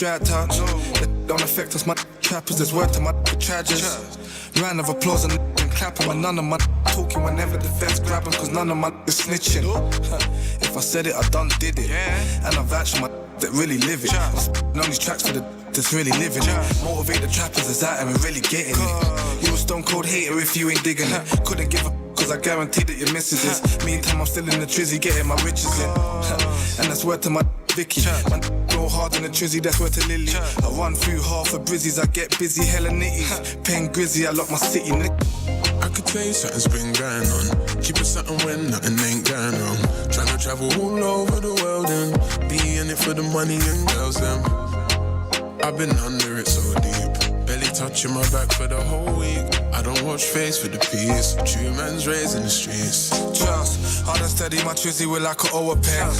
dry touch. It don't affect us, my trappers, there's word to my tragic. Round of applause and clapping, but none of my talking whenever the feds grab them, cause none of my is snitching. If I said it, I done did it. And I've actually my that really live it. I'm on these tracks for the that's really living it. Motivate the trappers that's out and really getting it. You a stone cold hater if you ain't digging it. Couldn't give a cause I guarantee that your missus is. Meantime I'm still in the trizzy getting my riches in. And that's word to my Vicky. Man, go hard in the trizzy, that's word to Lily. I run through half of brizzies, I get busy, hella nitties. Pen grizzy, I lock my city, nigga. I could tell you something's been going on. Keep it something when nothing ain't going wrong. Tryna travel all over the world and be in it for the money and girls them. I've been under it so deep, barely touching my back for the whole week. I don't watch face for the peace. True man's raised in the streets. Trust, hard and steady, my trizzy will like a owe a pen.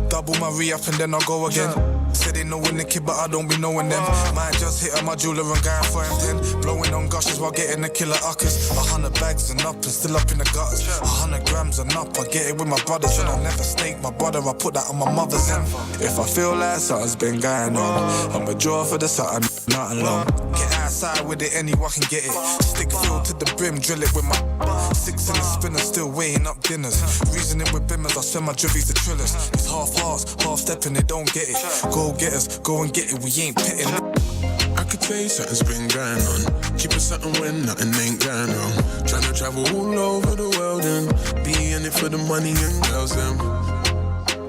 Double my re-up and then I'll go again. Say they knowin' the kid, but I don't be knowing them. Might just hit on my jeweler and going for him 10. Blowing on gushes while getting the killer uckers. 100 bags and up and still up in the gutters. 100 grams and up, I get it with my brothers. And I never snake my brother, I put that on my mother's end. If I feel like something's been going on, I'm a draw for the something, nothing long. Get outside with it, anyone can get it. Stick filled to the brim, drill it with my 6 in the spinner, still weighing up dinners. Reasoning with bimmers, I send my dribbies to trillers. It's half hearts, half stepping, they don't get it. Go get us, go and get it, we ain't pitting. I could tell you something's been going on. Keep it something when nothing ain't going wrong. Tryna travel all over the world and be in it for the money and girls them.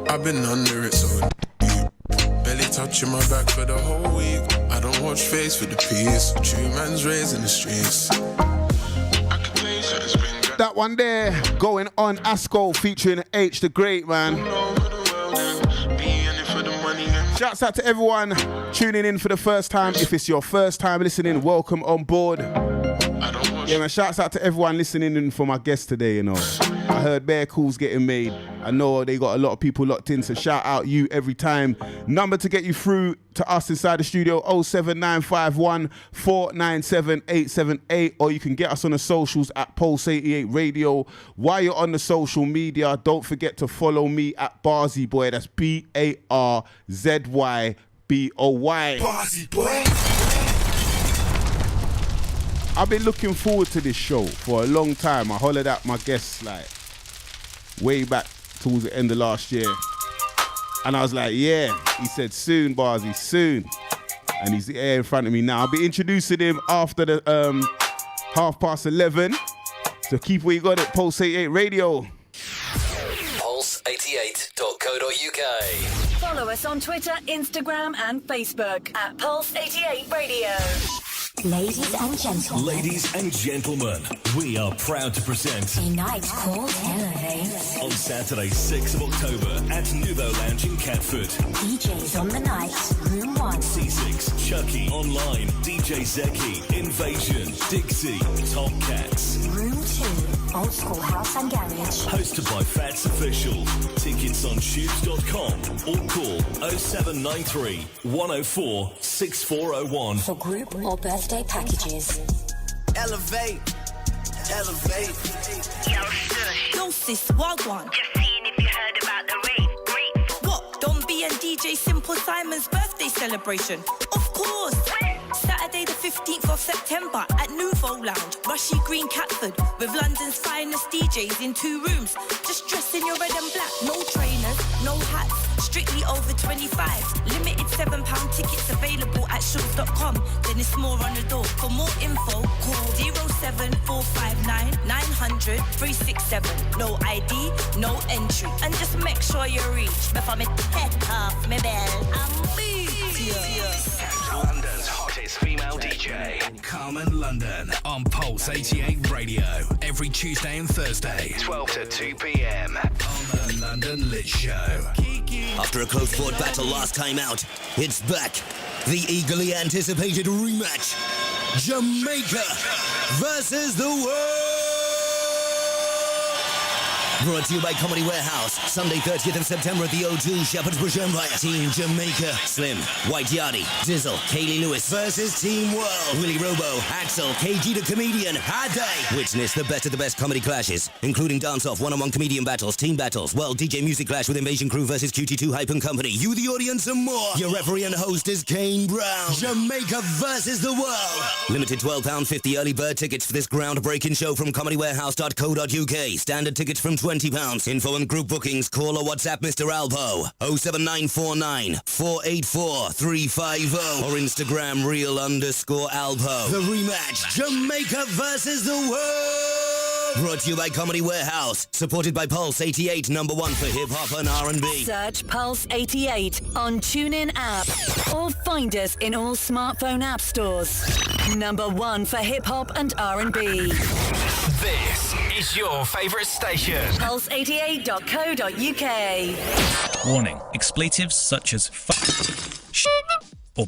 I've been under it so deep, barely touching my back for the whole week. I don't watch face for the peace. True man's raised in the streets. I could tell you something's been going on. That one there, going on Asco featuring H the Great, man. Shouts out to everyone tuning in for the first time. If it's your first time listening, welcome on board. Yeah, man, shouts out to everyone listening in for my guest today, you know. I heard bare calls getting made. I know they got a lot of people locked in, so shout out you every time. Number to get you through to us inside the studio, 07951 497 878, or you can get us on the socials at Pulse 88 Radio. While you're on the social media, don't forget to follow me at Barzy Boy. That's BARZYBOY. Barzy Boy. I've been looking forward to this show for a long time. I hollered at my guests like way back towards the end of last year. And I was like, yeah. He said, soon, Barzy, soon. And he's here in front of me now. I'll be introducing him after the 11:30. So keep where you got it, Pulse 88 Radio. Pulse88.co.uk. Follow us on Twitter, Instagram and Facebook at Pulse 88 Radio. Ladies and gentlemen, we are proud to present a night called Elevate on Saturday, 6th of October at Nouveau Lounge in Catford. DJs on the night, Room 1, C6, Chucky, Online, DJ Zeki, Invasion, Dixie, Top Cats. Room 2, Old School House and Garage. Hosted by Fats Official. Tickets on tubes.com or call 0793 104 6401 for group or birthday packages. Elevate. Yo, sis, wild one. Just seeing if you heard about the rave. What? Don B and DJ Simple Simon's birthday celebration? Of course. Saturday the 15th of September at Nouveau Lounge, Rushy Green, Catford, with London's finest DJs in 2 rooms. Just dress in your red and black, no trainers, no hats, strictly over 25. Limited £7 tickets available at shows.com. Then it's more on the door. For more info, call 07459 900 367. No ID, no entry, and just make sure you reach before me take off my bell and beat you. London's hottest female DJ, Carmen London, on Pulse 88 Radio, every Tuesday and Thursday, 12 to 2 p.m. on the London Lit Show. After a close-fought battle last time out, it's back. The eagerly anticipated rematch. Jamaica versus the world. Brought to you by Comedy Warehouse. Sunday 30th of September at the O2 Shepherd's Bush Empire. Team Jamaica. Slim, White Yardie, Dizzle, Kaylee Lewis versus Team World. Willie Robo, Axel, KG the Comedian. Had they? Witness the best of the best comedy clashes, including dance-off, one-on-one comedian battles, team battles, World DJ Music Clash with Invasion Crew versus QT2 Hype and Company. You, the audience, and more. Your referee and host is Kane Brown. Jamaica versus the world. Limited £12.50 early bird tickets for this groundbreaking show from comedywarehouse.co.uk. Standard tickets from £20. Info and group bookings, call or WhatsApp Mr. Alpo 07949 484 350 or Instagram real_Alpo. The rematch, Jamaica versus the world. Brought to you by Comedy Warehouse, supported by Pulse 88, #1 for hip hop and R&B. Search Pulse 88 on TuneIn app or find us in all smartphone app stores. #1 for hip hop and R&B. This is your favourite station. Pulse88.co.uk. Warning, expletives such as or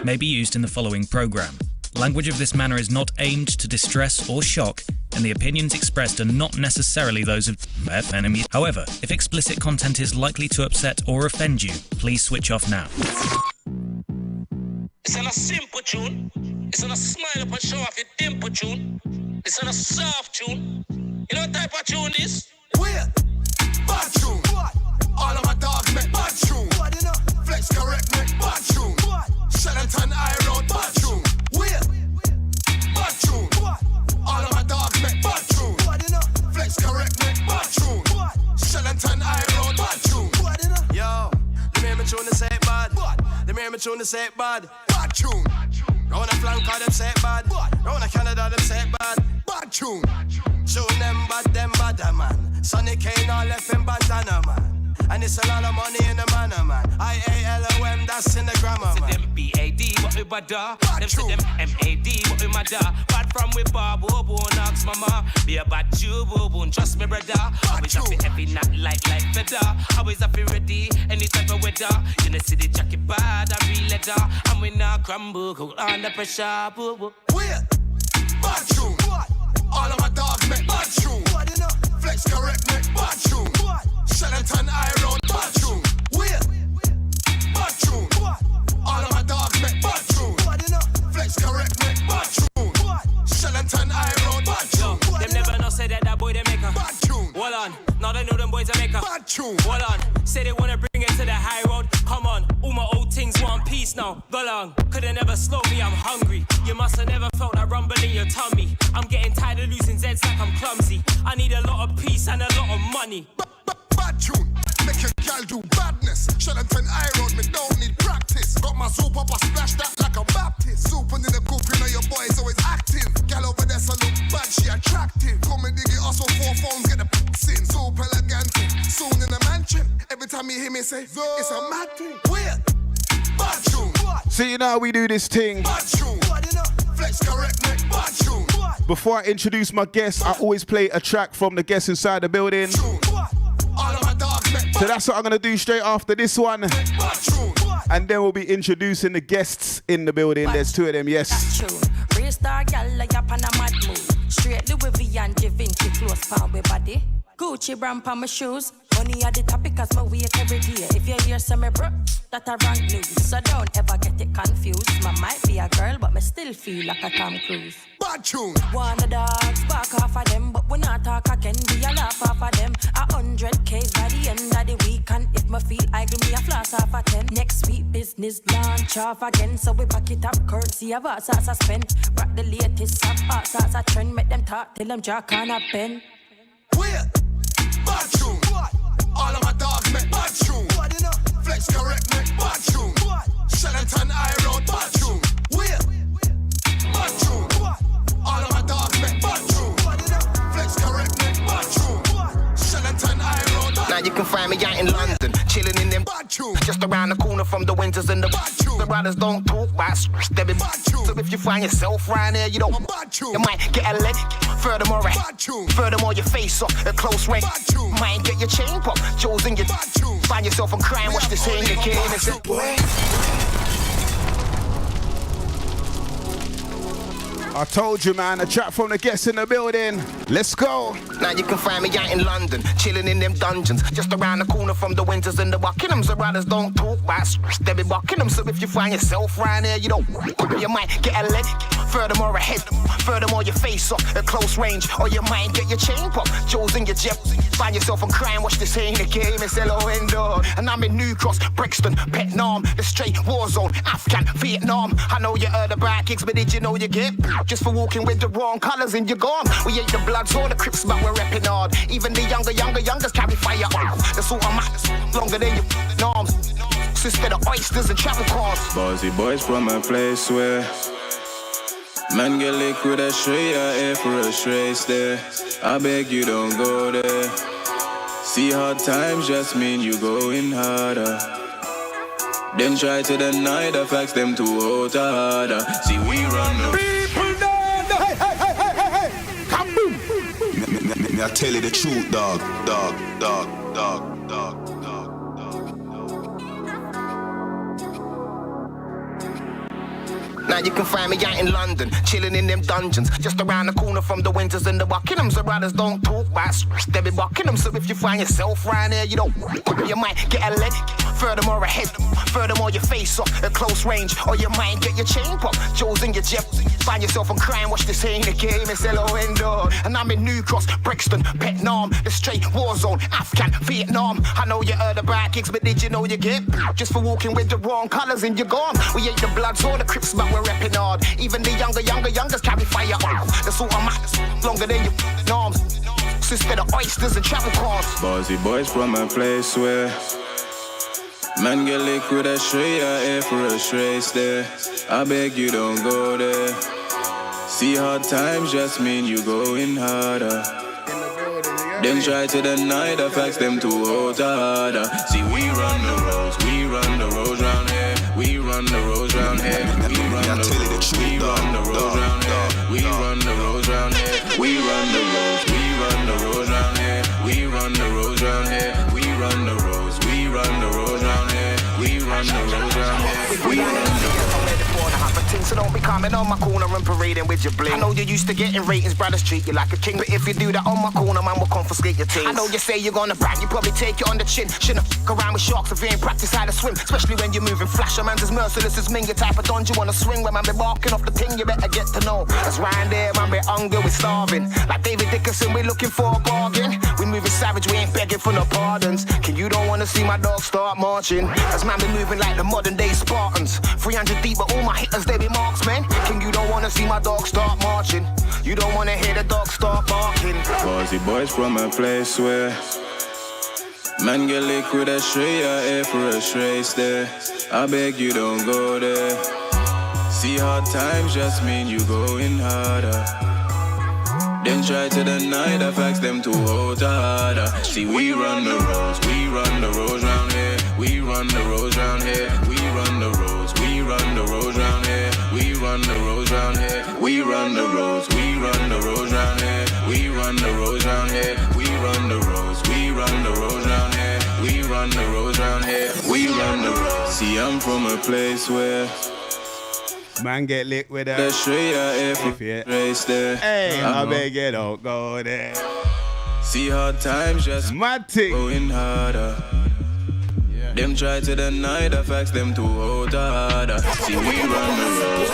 may be used in the following program. Language of this manner is not aimed to distress or shock, and the opinions expressed are not necessarily those of enemy. However, if explicit content is likely to upset or offend you, please switch off now. It's on a simple tune. It's on a smile up and show off your dimple tune. It's on a soft tune. You know what type of tune this? Weird. Bad tune. What? All of my dogs make bad tune. What, you know? Flex correct make bad tune. What? Shellington High Road bad tune. Weird. Bad tune. What? All of my dogs make bad tune. What, you know? Flex correct make bad tune. What? Shellington High Road bad tune. What, you know? Yo, the me tune to say it bad. What? The me tune to say it bad. Bad tune. Round a flank them say it bad. What? Round a Canada them say it bad. Bad tune. Tune them bad, man. Sonny Kane all left in bandana, man. And it's a lot of money in the manner, man. IALOM, that's in the grammar, man. Them BAD, what we bad da. Them say them MAD, what we mad da. Bad from we bar, boo, knocks mama. Be a bad Jew, boo, trust me, brother. Always have to every night like feather. Always have to ready, any type of weather. You know, see the jacket bad, I real leather. And we not crumble, go under pressure, boo. Weird. Bad tune. What? All of my dogs make bad tune. What, you know? Flex correct make bad tune. What? Shellington High Road bad tune. Weird. Bad tune. What? All of my dogs make bad tune. What, you know? Flex correct make bad tune. What? Shellington High Road bad tune. Yo, them never know say that boy they make a bad tune. Hold on, now they know them boys they make a bad tune. Hold on, say they wanna bring it to the high road. Come on, all my old things want peace now. Go long, could've never slow me, I'm hungry. You must've never felt that rumble in your tummy. I'm getting tired of losing Zeds like I'm clumsy. I need a lot of peace and a lot of money. Bad tune, make a gal do badness. Shellington High Road, me don't need practice. Got my soup up, I splash that like a Baptist. Soup in the coop, you know your boy is always active. Gal over there, so look bad, she attractive. Come and dig it, also 4 phones, get the in. Soup elegant, soon in the mansion. Every time you hear me say, it's a mad thing. Weird, bad tune. See, you know how we do this thing. Bad tune. What, you know? Flex correct, make bad tune. Before I introduce my guests, I always play a track from the guests inside the building. So that's what I'm gonna do straight after this one. And then we'll be introducing the guests in the building. There's 2 of them, yes. That's true. Real star gal like up on a mad move. Straight Louis V and Givenchy close for my body. Gucci brand for my shoes. Money at the topic cause my wake every day. If you hear some me bro, that a wrong news. So don't ever get it confused. I might be a girl, but me still feel like a Tom Cruise. Bad tune. One of the dogs back off of them, but we not talk again. Be a laugh off of them. 100K by the end of the week, and if me feel I give me a floss off of 10. Next week business launch off again, so we back it up. Currency of us as I spend. Rock the latest of us as a trend. Make them talk till them jack on a pen. Weird. Bad tune. What? All of my dogs make bad tune. What, you know? Flex correct make bad tune. What? Shellington High Road bad tune. Weird. Bad tune. What? All of my dogs make bad tune. What, you know? Flex correct make bad tune. What? Shellington High Road bad tune. Now you can find me out in London, chilling in them bad tune. Just around the corner from the Winters and the bad tune. The brothers don't talk about stepping bad tune. So if you find yourself round here, you don't bad tune. You might get a leg. Furthermore, bad tune. Furthermore, your face up at close range. Bad tune. Might get your chain pop, Joe's in your bad tune. Find yourself on crying, watch this thing again and say, boy. I told you, man, a track from the guests in the building. Let's go. Now you can find me out in London, chilling in them dungeons, just around the corner from the Winters and the Buckinghams. The brothers don't talk about they be Buckingham. So if you find yourself round here, you don't, you might get a leg. Furthermore a head, furthermore your face up at close range, or you might get your chain pop. Joe's in your jet, find yourself on crime. Watch this ain't a game, it's LON dog. And I'm in New Cross, Brixton, Vietnam, the straight war zone, Afghan, Vietnam. I know you heard about gigs, but did you know you get just for walking with the wrong colours and you're gone? We ain't the Bloods or the Crips, but we're repping hard. Even the youngers carry fire on. The sort of matters longer than your arms. Sister the oysters and travel cars. Bossy boys from a place where man get liquid a stray, air for a stray stare. I beg you don't go there. See hard times just mean you going harder. Then try to deny the facts, them too hot harder. See we run the people down. Hey. Come boom. Me I tell you the truth, dog. Now you can find me out in London, chilling in them dungeons, just around the corner from the Winters and the Buckinghams. The brothers don't talk about they be Buckingham. So if you find yourself round here, you don't, you might get a leg. Furthermore a head, furthermore your face up at close range, or you might get your chain pop. Joe's in your jet, find yourself on crime. Watch this ain't a game, it's LON dog. And I'm in New Cross, Brixton, Vietnam, the straight war zone, Afghan, Vietnam. I know you heard about gigs, but did you know you get just for walking with the wrong colours and you're gone? We ain't the Bloods or the Crips, but we're repping hard. Even the youngers carry fire on. The sort of matters longer than your arms. Sister the oysters and travel cars. Bossy boys from a place where man get liquid a stray, air for a stray stare. I beg you don't go there. See hard times just mean you going harder. Then try to deny the facts, them too hot harder. See we run the roads round here. We run the roads round here. We run the roads round here. We run the roads round here. We run the roads round here. We run the roads round here. We run the roads round here. We run the roads round here. We run the roads. So don't be coming on my corner and parading with your bling. I know you're used to getting ratings, brothers treat you like a king. But if you do that on my corner, man, we'll confiscate your things. I know you say you're gonna brag, you probably take it on the chin. Shouldn't f*** around with sharks if you ain't practice how to swim. Especially when you're moving flash, a man's as merciless as Ming. Your type of don you wanna swing when man be barking off the thing, you better get to know. That's round there, man, we're hungry, we're starving. Like David Dickinson, we're looking for a bargain. We moving savage, we ain't begging for no pardons. King, you don't wanna see my dog start marching. As man be moving like the modern day Spartans. 300 deep, but all my hitters, they be marksmen. King, you don't wanna see my dog start marching. You don't wanna hear the dog start barking. Bossy boys from a place where man get liquid a stray, air for a stray stare. I beg you don't go there. See hard times just mean you going harder. Then try to deny the facts, them too hot harder. See we run the roads round here. We run the roads round here. We run the roads round here. We run the roads round here. We run the roads round here. We run the roads round here. We run the roads round here. We run the roads round here. We run the roads. See I'm from a place where man get lit with the a stray air for race there. Hey, I beg you don't go there. See hard times just going harder. Them try to deny the facts, them too hot harder. See we run the roads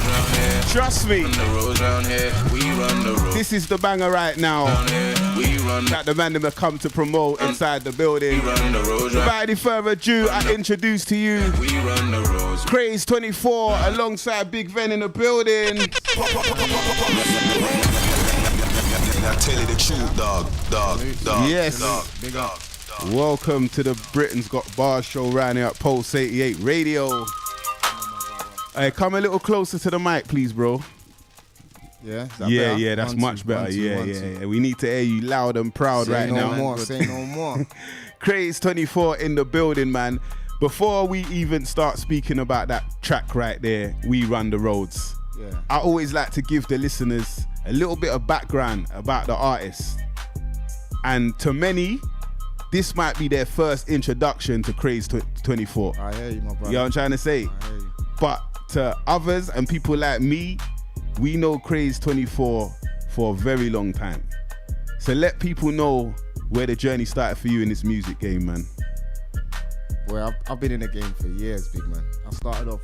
round here. Trust me. Run the roads round here. We run the roads. This is the banger right now. We run that the man them come to promote inside the building. We run the roads without any further ado, I introduce to you we run the roads. CRAZE24 alongside Big Ven in the building. I tell you the truth, dog. Yes. Big up. Welcome to the Britainsgotbarz show right here at Pulse 88 Radio. Hey, come a little closer to the mic, please, bro. Yeah, that's much better. Yeah. We need to hear you loud and proud right now. Say no more. CRAZE24 in the building, man. Before we even start speaking about that track right there, We Run the Roads, I always like to give the listeners a little bit of background about the artist. And to many, this might be their first introduction to CRAZE24. I hear you, my brother. You know what I'm trying to say? I hear you. But to others and people like me, we know CRAZE24 for a very long time. So let people know where the journey started for you in this music game, man. Well, I've been in the game for years, big man. I started off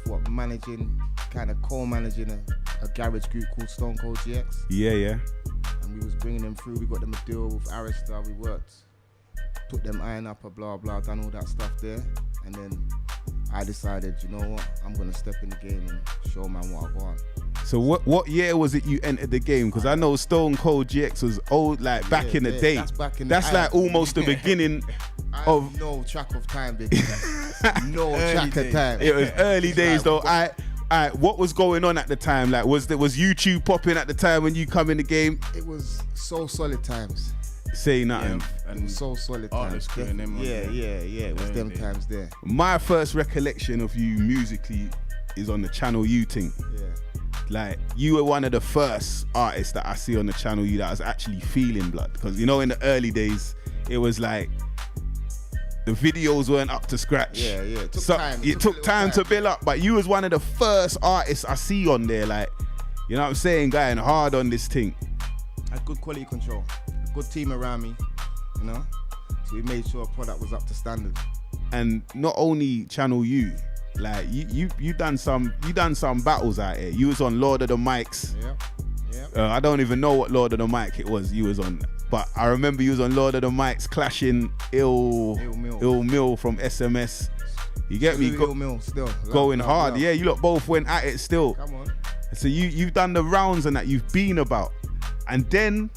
kind of co-managing a garage group called Stone Cold GX. Yeah. And we was bringing them through. We got them a deal with Arista. We worked, put them iron up, blah blah, done all that stuff there. And then I decided, you know what, I'm gonna step in the game and show man what I want. So what year was it you entered the game? Because I know Stone Cold GX was old, like back in the day. That's like almost the beginning of. No track of time, big man. No track of time. It was early days though. What was going on at the time? Like, was YouTube popping at the time when you come in the game? It was so solid times. Say nothing. Yeah, and so solid times. Yeah. It was them times there. My first recollection of you musically is on the Channel U thing. Yeah. Like, you were one of the first artists that I see on the Channel U that was actually feeling blood. Because, you know, in the early days, it was like, the videos weren't up to scratch. Yeah. It took time. It took time to build up. But you was one of the first artists I see on there, like, you know what I'm saying, going hard on this thing. I had good quality control. A good team around me, you know? So we made sure our product was up to standard. And not only Channel U, like you done some battles out here. You was on Lord of the Mics. Yeah. I don't even know what Lord of the Mic it was you was on, but I remember you was on Lord of the Mics clashing Ill Mill from SMS. You get me? Ill Mill still going hard. Yeah, you lot both went at it still. Come on. So you've done the rounds and that you've been about, and then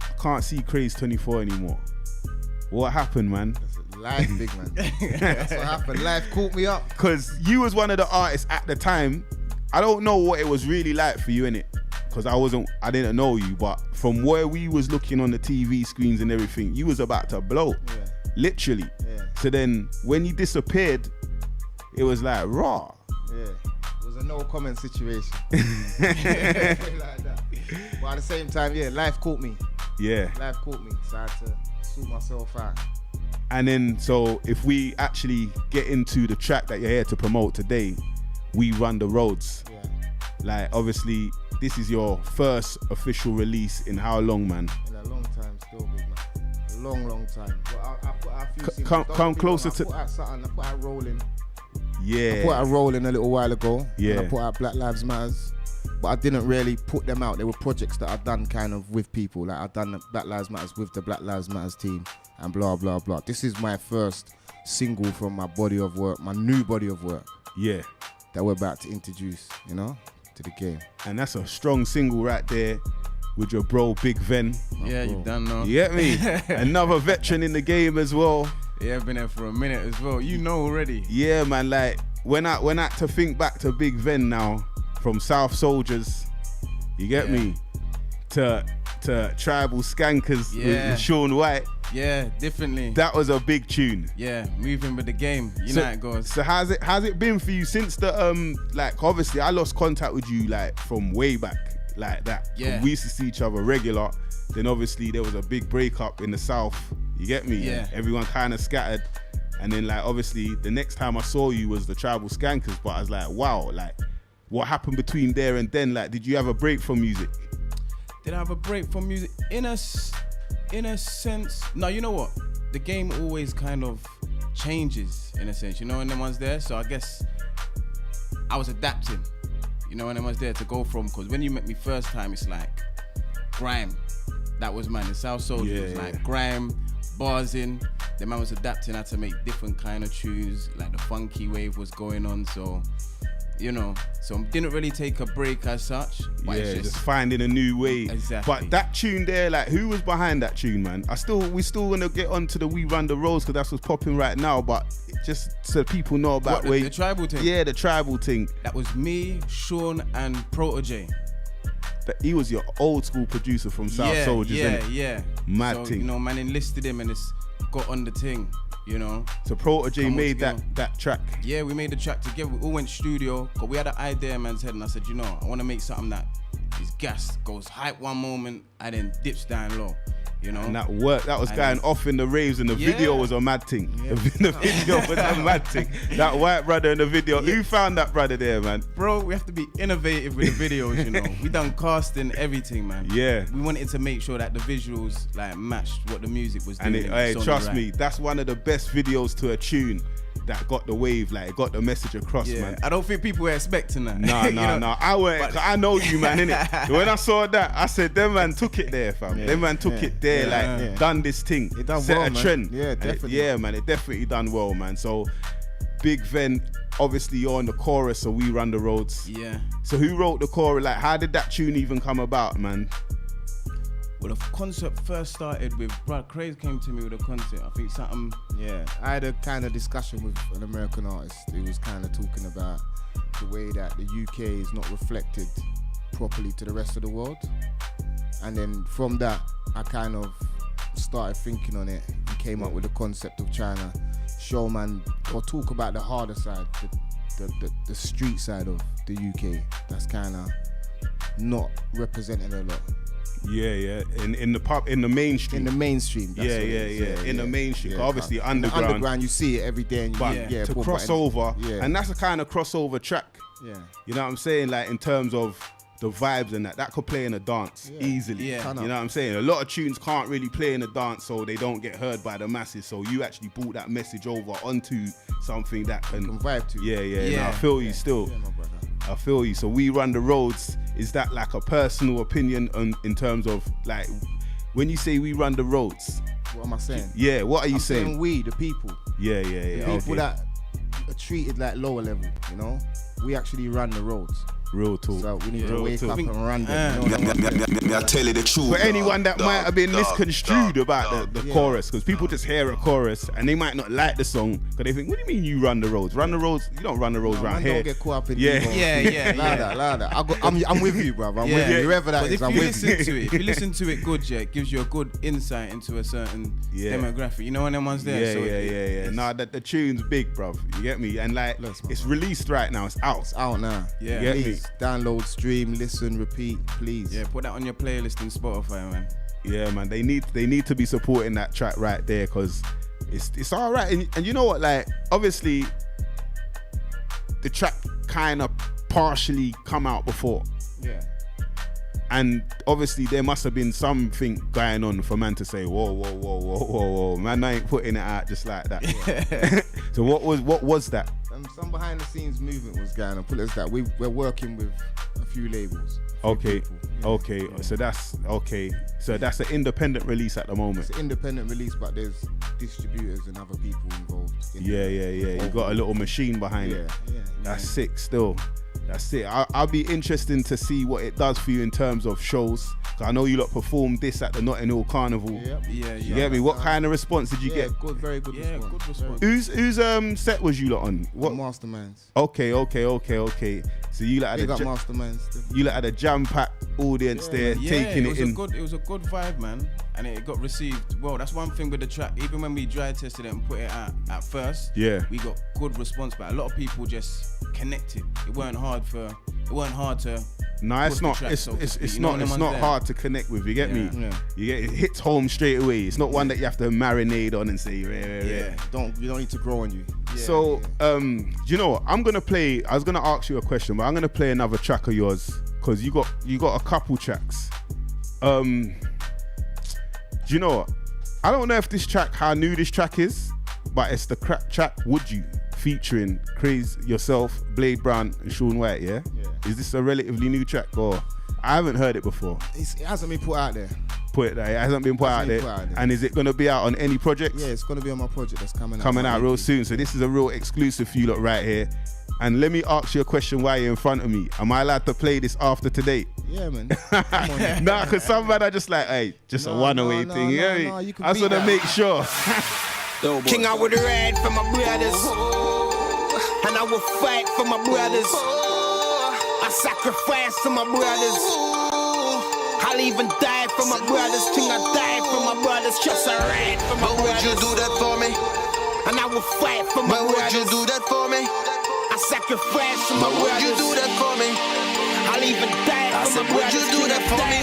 I can't see CRAZE24 anymore. What happened, man? Life, big man. That's what happened. Life caught me up. Because you was one of the artists at the time. I don't know what it was really like for you, innit? Because I didn't know you, but from where we was looking on the TV screens and everything, you was about to blow. Yeah. Literally. Yeah. So then when you disappeared, it was like raw. Yeah. It was a no comment situation. Like that. But at the same time, yeah, life caught me. Yeah. Life caught me. So I had to sort myself out. And then, so if we actually get into the track that you're here to promote today, We Run the Roads. Yeah. Like, obviously, this is your first official release in how long, man? In a long time still, big man. A long time. But I put out a few come closer to... I put out something. I put out Rolling. Yeah. I put out Rolling a little while ago. Yeah. And I put out Black Lives Matters. But I didn't really put them out. They were projects that I've done kind of with people. Like, I've done the Black Lives Matters with the Black Lives Matters team and blah, blah, blah. This is my first single from my body of work, my new body of work. Yeah. That we're about to introduce, you know, to the game. And that's a strong single right there with your bro, Big Ven. Yeah, you done know. You get me? Another veteran in the game as well. Yeah, I've been there for a minute as well. You know already. Yeah, man, like, when I to think back to Big Ven now, from South Soldiers, you get me, to Tribal Skankers with Sean White. Yeah, differently. That was a big tune. Yeah, moving with the game. You know how it goes. So how's it been for you since the like, obviously I lost contact with you like from way back like that. Yeah. We used to see each other regular. Then obviously there was a big breakup in the South. You get me? Yeah. Everyone kind of scattered. And then like obviously the next time I saw you was the Tribal Skankers, but I was like, wow, like what happened between there and then? Like, did you have a break from music? Did I have a break from music? In a sense, no, you know what? The game always kind of changes in a sense, you know, when them one's there. So I guess I was adapting, you know, when them one's there to go from, because when you met me first time, it's like grime. That was man, the South Soldiers, like grime, bars in. The man was adapting, had to make different kind of tunes, like the funky wave was going on, so you know, so didn't really take a break as such. But yeah, just finding a new way. Exactly. But that tune there, like, who was behind that tune, man? We still want to get onto the We Run the Roads because that's what's popping right now. But just so people know about the tribal thing. Yeah, the tribal thing. That was me, Sean, and Protege. He was your old school producer from South Soldiers. Yeah. Mad so, thing. You know, man enlisted him and it's got on the thing. You know, so Protege made that track. Yeah, we made the track together. We all went studio, because we had an idea in man's head, and I said, you know, I want to make something that is gas, goes hype one moment, and then dips down low. you know. And that was going off in the raves, and the video was a mad thing. Yeah. The video was a mad thing. That white brother in the video, who found that brother there, man? Bro, we have to be innovative with the videos, you know. We done casting, everything, man. Yeah. We wanted to make sure that the visuals like matched what the music was doing. And hey, trust me, that's one of the best videos to a tune that got the wave, like it got the message across, man. I don't think people were expecting that. No. I know you, man, innit? When I saw that, I said, them man took it there, fam. Them man took it there, done this thing. It done set well, a man. trend. Yeah, definitely. Man, it definitely done well, man. So, Big Ven, obviously you're on the chorus, so we run the roads. Yeah. So who wrote the chorus? Like, how did that tune even come about, man? Well, the concept first started with Craze came to me with a concept. I think something. Yeah, I had a kind of discussion with an American artist who was kind of talking about the way that the UK is not reflected properly to the rest of the world. And then from that, I kind of started thinking on it and came up with the concept of trying to show man or talk about the harder side, the street side of the UK that's kind of not represented a lot. Yeah. In the pub, in the mainstream. In the mainstream. That's In the mainstream. Yeah, obviously, in the underground. underground, you see it every day. And To cross over, and that's a kind of crossover track. Yeah. You know what I'm saying? Like in terms of the vibes and that could play in a dance easily. Yeah. You know what I'm saying? A lot of tunes can't really play in a dance, so they don't get heard by the masses. So you actually brought that message over onto something that can vibe to. Yeah. No, I feel you still. Yeah, my brother. I feel you. So we run the roads. Is that like a personal opinion in terms of like when you say we run the roads? What am I saying? Yeah, what are you I'm saying? We, the people. Yeah. The people that are treated like lower level, you know? We actually run the roads. Real talk. So we need to wake up and run them. I tell you the truth. For anyone that might have been misconstrued about the Yeah. chorus, because people just hear a chorus and they might not like the song, because they think, what do you mean you run the roads? Run the roads? You don't run the roads around here. Don't get caught up in Yeah. ego. Yeah. Louder. I'm with you, bro. I'm with you. Whoever that But is, if I'm you with listen to it, if you listen to it good, it gives you a good insight into a certain demographic. You know when them ones there. Yeah. Nah, the tune's big, bruv. You get me? And like, it's released right now. It's out. It's out now. Yeah. You get me? Please download, stream, listen, repeat, please. Yeah, put that on your playlist in Spotify, man. Yeah, man. They need to be supporting that track right there, because it's all right. And you know what? Like, obviously, the track kind of partially come out before. Yeah. And obviously there must have been something going on for man to say, whoa, man, I ain't putting it out just like that. Yeah. So what was that? Some behind the scenes movement was going on. Put it as that. We're working with a few labels. Okay. Yeah. So that's an independent release at the moment. It's an independent release, but there's distributors and other people involved. Yeah. You got a little machine behind it. Yeah. That's sick still. That's it. I'll be interested to see what it does for you in terms of shows. I know you lot performed this at the Notting Hill Carnival. Yeah. You get me? What kind of response did you get? Good, very good response. Yeah, good response. Whose set was you lot on? What? Masterminds. Okay. So you lot had Masterminds. You lot had a jam-packed audience there taking it in. It was a good vibe, man, and it got received well. That's one thing with the track. Even when we dry tested it and put it out at first, we got good response. But a lot of people just connected. It weren't hard to. No, it's not. It's not hard to connect with. You get me? Yeah. It hits home straight away. It's not one that you have to marinate on and say. You don't need to grow on you. So, you know what? I was gonna ask you a question, but I'm gonna play another track of yours because you got a couple tracks. Do you know what? I don't know if this track, how new this track is, but it's the crack track Would You, featuring Craze, yourself, Blade Brown, and Sean White. Yeah. Is this a relatively new track, or I haven't heard it before? It hasn't been put out there. It hasn't been put out there. And is it going to be out on any project? Yeah, it's going to be on my project that's coming out. Coming out real soon. So this is a real exclusive for you lot right here. And let me ask you a question while you're in front of me. Am I allowed to play this after today? Yeah, man. Nah, because some man are just like, hey, just a one-away thing. No, you I just want to make sure. King, I would ride for my brothers, and I will fight for my brothers. I sacrifice for my brothers. I'll even die for my brothers. King, I die for my brothers. Just a ride for my brothers. Would you do that for me? And I will fight for my brothers. Would you do that for me? I sacrifice for my brothers. Would you do that for me? I'll even die for my brothers. Would you do that for me?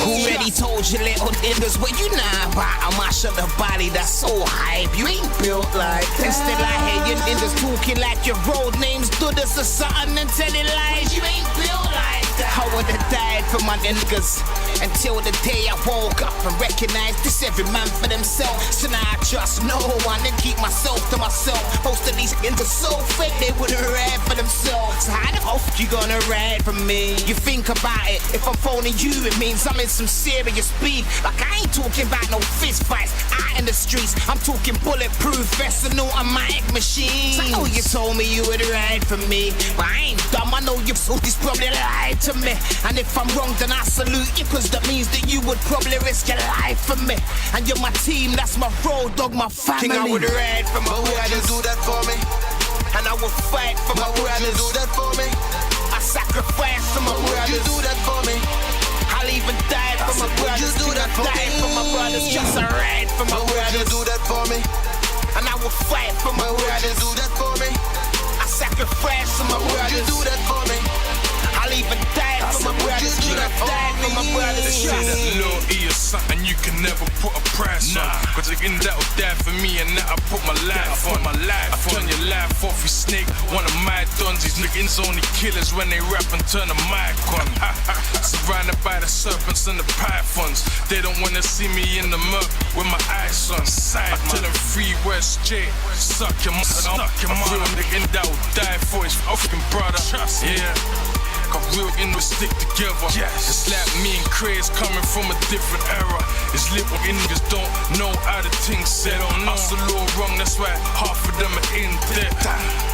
Already told you little niggas what you know about. I mash up the body that's so hype. You ain't built like that. Instead I hear you niggas talking like your road names do this or something and telling lies. You ain't built like that. I would've died for my niggas until the day I woke up and recognized this every man for themselves. So now I trust no one and keep myself to myself. Most of these niggas so fake they wouldn't ride for themselves. So how the fuck you gonna ride for me? You think about it, if I'm phoning you it means I'm in some serious beef. Like I ain't talking about no fist fights out in the streets. I'm talking bulletproof vests and automatic machines. I know you told me you would ride for me, but I ain't dumb. I know you probably lied to me. And if I'm wrong then I salute you, cause that means that you would probably risk your life for me. And you're my team, that's my road dog, my family. King, I would ride for my brothers. Do that for me. And I will fight for my brothers. Do that for me. I sacrifice for my brothers. Do that for me. I'll even die for my brothers. Do that for me. For my brothers. Just a ride for my brothers. Do that for me. And I will fight for my brothers. Do that for me. I sacrifice for my brothers. Do that for me. I'll even die for my brothers. Do that for my brothers. They say that loyalty is something you can never put a price on. Cause again that'll die for me and that I put my life on. I turn your life off, you snake. One of my dons, these niggas only killers when they rap and turn the mic on. Surrounded by the serpents and the pythons. They don't wanna see me in the mud with my eyes on. I tell them free West J, suck your mother. A real nigga that'll die for his fucking brother. Yeah. Cause real niggas stick together. It's like me and Craze coming from a different era. It's little niggas don't know how the things set on. Us a little wrong, that's why half of them are in debt.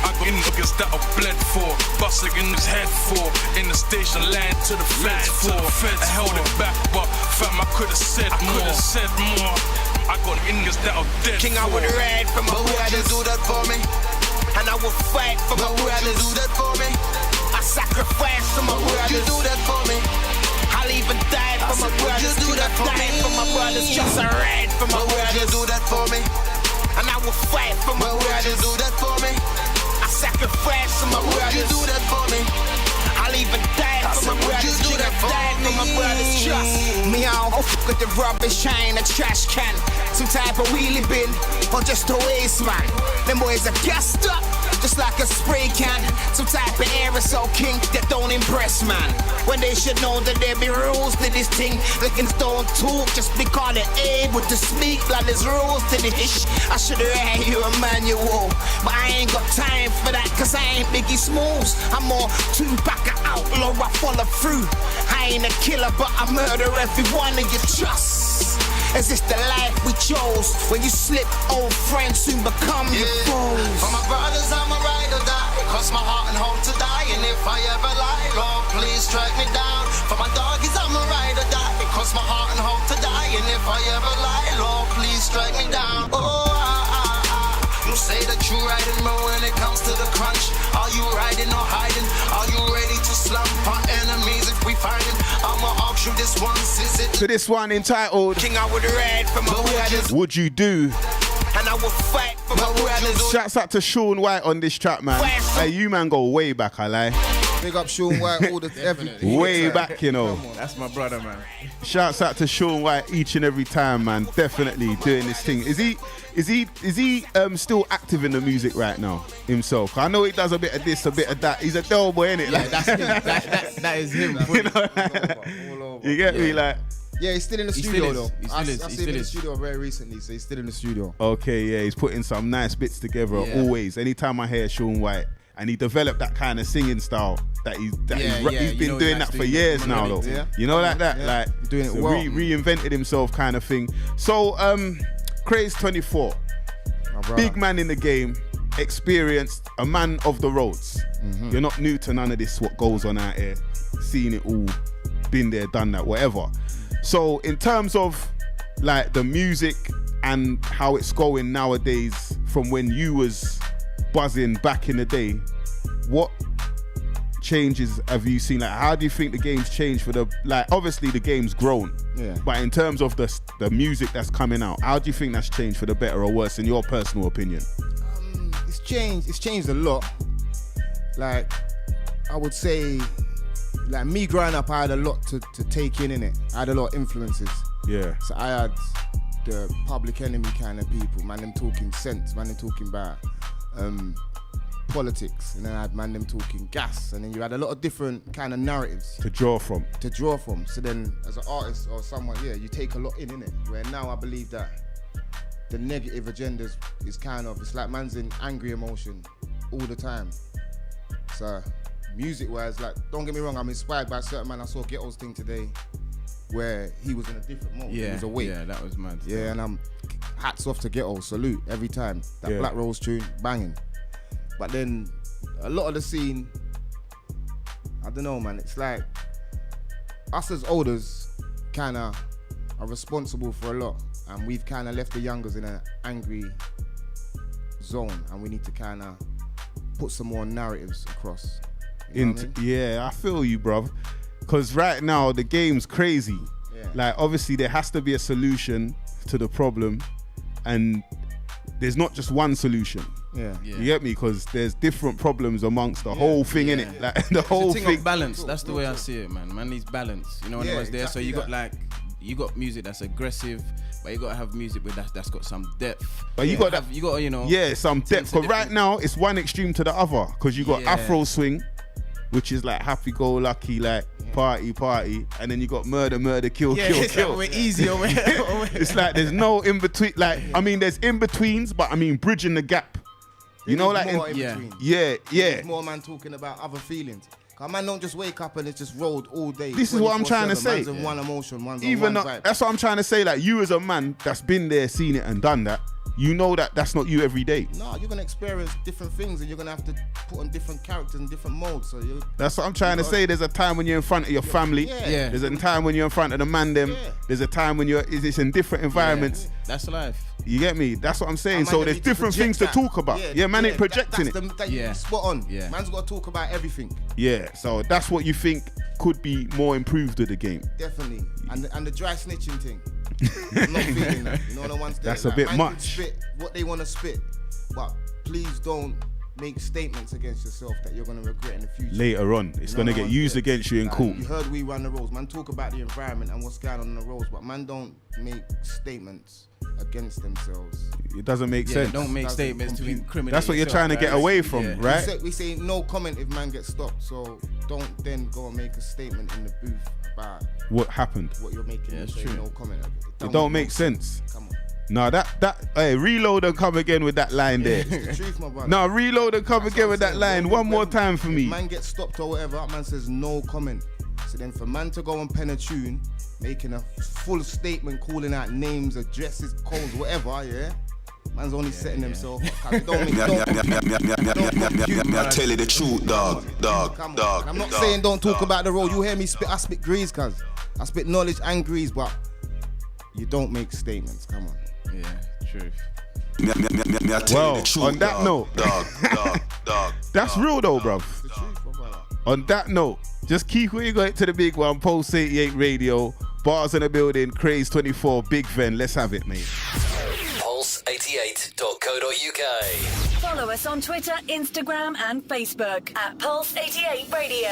I got niggas that are bled for, busting in his head for. In the station line to the feds for. I held it back, but fam, I could've said more. I got niggas that are dead. King, I would ride for my brothers. Do that for me. And I will fight for my brothers. Do that for me. I sacrifice for my brothers. Do that for me. I'll even die for my brothers. Do that for me. For my brothers. Just a ride for my brothers. Do that for me. And I will fight for my brothers. Do that for me. I sacrifice for my brothers. Do that for me. I'll even die for my brothers. Do that for my brothers. Trust me, I don't fuck with the rubbish, I ain't a trash can. Some type of wheelie bin or just a waste man. Them boys are gassed up, just like a spray can. Some type of aerosol king that don't impress man. When they should know that there be rules to this thing. Lickings don't talk just because they're able to speak. Like there's rules to this. I should've had you a manual, but I ain't got time for that cause I ain't Biggie Smalls. I'm more Tupac, an outlaw, I follow through. I ain't a killer but I murder every one of your trusts. Is this the life we chose? When you slip, old friends soon become your foes. For my brothers, I'm a ride or die. Cross my heart and hope to die. And if I ever lie, Lord, please strike me down. For my doggies, I'm a ride or die. Cross my heart and hope to die. And if I ever lie, Lord, please strike me down. You say that you riding, but when it comes to the crunch, are you riding or hiding? Are you ready to slump our enemies if we find it? I'ma auction this one, is it? So this one entitled King, I would ride for my brothers. Would You Do? And I will fight for my brothers. Shouts out to Sean White on this track, man. Hey, you man go way back, I lie. Big up Sean White all the everything. Way back, you know. That's my brother, man. Shouts out to Sean White each and every time, man. Definitely doing this thing. Is he still active in the music right now himself? I know he does a bit of this, a bit of that. He's a dope boy, innit? Yeah, like, that's him. That is him. You know, all over. You get me, like. Yeah, he's still in the studio though. I seen him in the studio very recently, so he's still in the studio. Okay, yeah, he's putting some nice bits together always. Anytime I hear Sean White, and he developed that kind of singing style that he's been doing that for years now though. Yeah. You know, like that, like doing it well. Reinvented himself kind of thing. So CRAZE24, big man in the game, experienced, a man of the roads. Mm-hmm. You're not new to none of this, what goes on out here. Seen it all, been there, done that, whatever. So in terms of like the music and how it's going nowadays from when you was buzzing back in the day, what changes have you seen? Like, how do you think the game's changed for the, like, obviously the game's grown, but in terms of the music that's coming out, how do you think that's changed for the better or worse in your personal opinion? It's changed a lot. Like, I would say like me growing up, I had a lot to take in it. I had a lot of influences. Yeah. So I had the Public Enemy kind of people, man, them talking sense, man, them talking about politics, and then I had man them talking gas, and then you had a lot of different kind of narratives to draw from. So then as an artist or someone, you take a lot in it. Where now I believe that the negative agenda is kind of, it's like man's in angry emotion all the time. So music wise, like, don't get me wrong, I'm inspired by a certain man. I saw Ghetto's thing today where he was in a different mode. He was awake. Yeah, that was mad. Yeah, and I'm hats off to Ghetto, salute every time. That Black Rose tune, banging. But then a lot of the scene, I don't know, man, it's like us as olders kind of are responsible for a lot, and we've kind of left the youngers in an angry zone, and we need to kind of put some more narratives across. You know what I mean? Yeah, I feel you, bruv. Because right now the game's crazy. Yeah. Like, obviously there has to be a solution to the problem, and there's not just one solution. Yeah. You get me? Because there's different problems amongst the whole thing, innit? Like the whole it's a thing. of balance. That's the way I see it, man. Man needs balance. You know, when everyone's there. exactly So you got music that's aggressive, but you gotta have music with that's got some depth. But you got that. You got, you know. Yeah, some depth. But right now it's one extreme to the other. Because you got Afro swing, which is like happy-go-lucky, like party, and then you got murder, kill. It's like we're easy over here. It's like there's no in between. Like, I mean, there's in betweens, but I mean bridging the gap. You know, like more in between. Yeah. There's more man talking about other feelings. Cause man don't just wake up and it's just rolled all day. This is what I'm trying to say. Man's in one emotion, one's Even on one vibe. that's what I'm trying to say. Like, you as a man that's been there, seen it, and done that, you know that that's not you every day. No, you're gonna experience different things, and you're gonna have to put on different characters and different modes. So that's what I'm trying to say. There's a time when you're in front of your family. Yeah. There's a time when you're in front of the man them. There's a time when it's in different environments. That's life. You get me? That's what I'm saying. And So man there's need to different project things to that. talk about. Yeah, man ain't projecting that's spot on. Yeah. Man's got to talk about everything. Yeah, so that's what you think could be more improved with the game. Definitely. And the dry snitching thing. I'm not feeling that. You know the ones That's a bit man much. can spit what they want to spit, but please don't make statements against yourself that you're going to regret in the future. Later on, it's going to get used against you in court. You heard we run the roads. Man talk about the environment and what's going on the roads, but man don't make statements against themselves. It doesn't make sense. Don't make statements to incriminate. That's what you're trying to get away from, right? We say no comment if man gets stopped, so don't then go and make a statement in the booth about what happened. What you're making. Yeah, it's say true. No comment. It don't make sense. Come on. No, hey, reload and come again with that line there. It's the truth, my brother. No, reload and come again with that line. One more time for me. Man gets stopped or whatever, that man says no comment. So then for man to go and pen a tune, making a full statement, calling out names, addresses, codes, whatever, yeah? Man's only setting himself up. I tell you the truth, dog. And I'm not saying don't talk about the road. You hear me spit, I spit grease, cuz. I spit knowledge and grease, but you don't make statements, come on. Yeah, truth. Well, on that note, that's real though, bruv. On that note, just keep where you got it to the big one. Pulse 88 Radio, bars in the building, CRAZE24, Big Ven. Let's have it, mate. Pulse88.co.uk. Follow us on Twitter, Instagram, and Facebook at Pulse 88 Radio.